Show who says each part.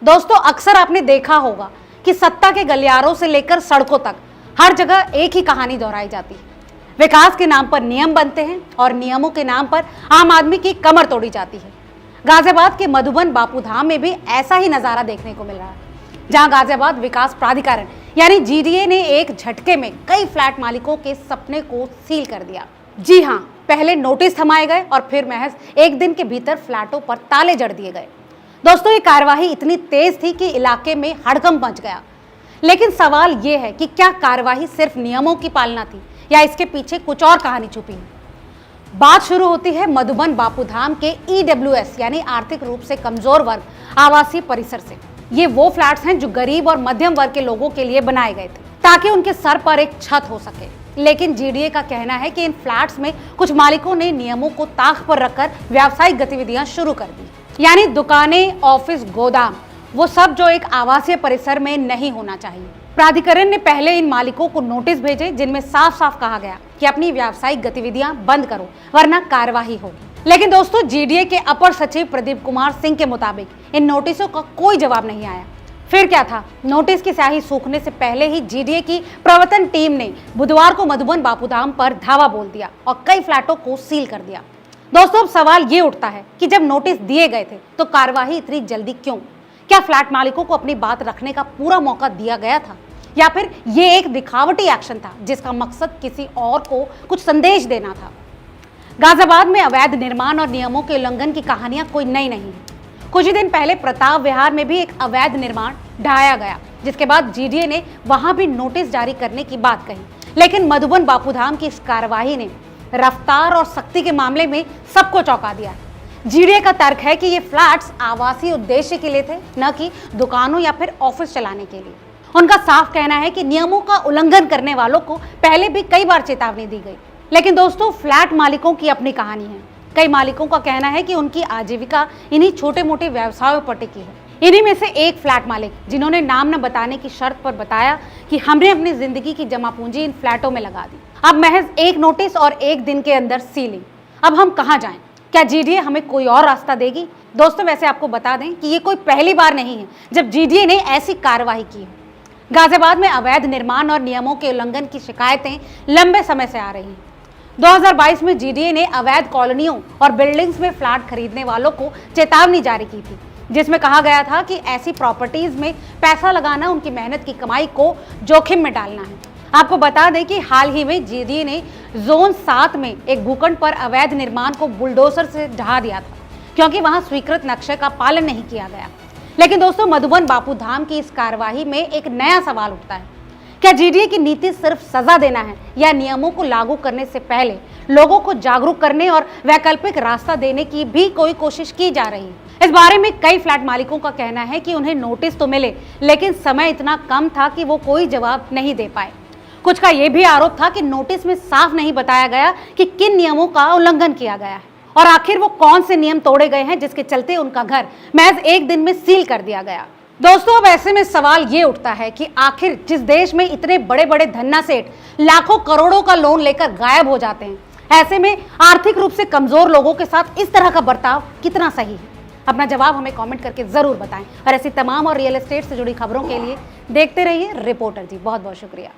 Speaker 1: दोस्तों अक्सर आपने देखा होगा कि सत्ता के गलियारों से लेकर सड़कों तक हर जगह एक ही कहानी दोहराई जाती है। विकास के नाम पर नियम बनते हैं और नियमों के नाम पर आम आदमी की कमर तोड़ी जाती है। गाजियाबाद के मधुबन बापूधाम में भी ऐसा ही नजारा देखने को मिल रहा है, जहां गाजियाबाद विकास प्राधिकरण यानी जीडीए ने एक झटके में कई फ्लैट मालिकों के सपने को सील कर दिया। जी हां, पहले नोटिस थमाए गए और फिर महज एक दिन के भीतर फ्लैटों पर ताले जड़ दिए गए। दोस्तों ये कार्रवाई इतनी तेज थी कि इलाके में हड़कंप मच गया। लेकिन सवाल ये है कि क्या कार्रवाई सिर्फ नियमों की पालना थी या इसके पीछे कुछ और कहानी छुपी है। बात शुरू होती है मधुबन बापूधाम के ईडब्ल्यूएस यानी आर्थिक रूप से कमजोर वर्ग आवासीय परिसर से। ये वो फ्लैट्स हैं जो गरीब और मध्यम वर्ग के लोगों के लिए बनाए गए थे ताकि उनके सर पर एक छत हो सके। लेकिन जीडीए का कहना है कि इन फ्लैट्स में कुछ मालिकों ने नियमों को ताक पर रखकर व्यावसायिक गतिविधियां शुरू कर दी, यानी दुकानें, ऑफिस, गोदाम, वो सब जो एक आवासीय परिसर में नहीं होना चाहिए। प्राधिकरण ने पहले इन मालिकों को नोटिस भेजे जिनमें साफ साफ कहा गया कि अपनी व्यावसायिक गतिविधियां बंद करो वरना कार्रवाई होगी। लेकिन दोस्तों जीडीए के अपर सचिव प्रदीप कुमार सिंह के मुताबिक इन नोटिसों का कोई जवाब नहीं आया। फिर क्या था, नोटिस की स्याही सूखने से पहले ही जीडीए की प्रवर्तन टीम ने बुधवार को मधुबन बापूधाम पर धावा बोल दिया और कई फ्लैटों को सील कर दिया। दोस्तों अब सवाल ये उठता है कि जब नोटिस दिए गए थे तो कार्रवाई इतनी जल्दी क्यों? क्या फ्लैट मालिकों को अपनी बात रखने का पूरा मौका दिया गया था या फिर ये एक दिखावटी एक्शन था जिसका मकसद किसी और को कुछ संदेश देना था? गाजियाबाद में अवैध निर्माण और नियमों के उल्लंघन की कहानियां कोई नई नहीं है। कुछ ही दिन पहले प्रताप विहार में भी एक अवैध निर्माण ढाया गया, जिसके बाद जीडीए ने वहां भी नोटिस जारी करने की बात कही। लेकिन मधुबन बापूधाम की इस कार्रवाई ने रफ्तार और सख्ती के मामले में सबको चौंका दिया। जीडीए का तर्क है कि ये फ्लैट्स आवासीय उद्देश्य के लिए थे, न कि दुकानों या फिर ऑफिस चलाने के लिए। उनका साफ कहना है कि नियमों का उल्लंघन करने वालों को पहले भी कई बार चेतावनी दी गई। लेकिन दोस्तों फ्लैट मालिकों की अपनी कहानी है। कई मालिकों का कहना है कि उनकी आजीविका इन्हीं छोटे मोटे व्यवसायों पर टिकी है। इन्हीं में से एक फ्लैट मालिक, जिन्होंने नाम न बताने की शर्त पर बताया कि हमने अपनी जिंदगी की जमा पूंजी इन फ्लैटों में लगा दी। अब महज एक नोटिस और एक दिन के अंदर सीलिंग। अब हम कहां जाएं? क्या जीडीए हमें कोई और रास्ता देगी? दोस्तों वैसे आपको बता दें कि ये कोई पहली बार नहीं है जब जीडीए ने ऐसी कार्रवाई की है। गाजियाबाद में अवैध निर्माण और नियमों के उल्लंघन की शिकायतें लंबे समय से आ रही हैं। 2022 में जीडीए ने अवैध कॉलोनियों और बिल्डिंग्स में फ्लैट खरीदने वालों को चेतावनी जारी की थी, जिसमें कहा गया था कि ऐसी प्रॉपर्टीज में पैसा लगाना उनकी मेहनत की कमाई को जोखिम में डालना है। आपको बता दें कि हाल ही में जीडीए ने जोन 7 में एक भूखंड पर अवैध निर्माण को बुलडोजर से ढहा दिया था, क्योंकि वहां स्वीकृत नक्शे का पालन नहीं किया गया। लेकिन दोस्तों मधुबन बापूधाम की इस कार्रवाई में एक नया सवाल उठता है। क्या जीडीए की नीति सिर्फ सजा देना है या नियमों को लागू करने से पहले लोगों को जागरूक करने और वैकल्पिक रास्ता देने की भी कोई कोशिश की जा रही है? इस बारे में कई फ्लैट मालिकों का कहना है कि उन्हें नोटिस तो मिले, लेकिन समय इतना कम था कि वो कोई जवाब नहीं दे पाए। कुछ का यह भी आरोप था कि नोटिस में साफ नहीं बताया गया कि किन नियमों का उल्लंघन किया गया है और आखिर वो कौन से नियम तोड़े गए हैं जिसके चलते उनका घर महज एक दिन में सील कर दिया गया। दोस्तों अब ऐसे में सवाल ये उठता है कि आखिर जिस देश में इतने बड़े बड़े धन्ना सेठ लाखों करोड़ों का लोन लेकर गायब हो जाते हैं, ऐसे में आर्थिक रूप से कमजोर लोगों के साथ इस तरह का बर्ताव कितना सही है? अपना जवाब हमें कमेंट करके जरूर बताएं और ऐसी तमाम और रियल एस्टेट से जुड़ी खबरों के लिए देखते रहिए रिपोर्टर जी। बहुत बहुत शुक्रिया।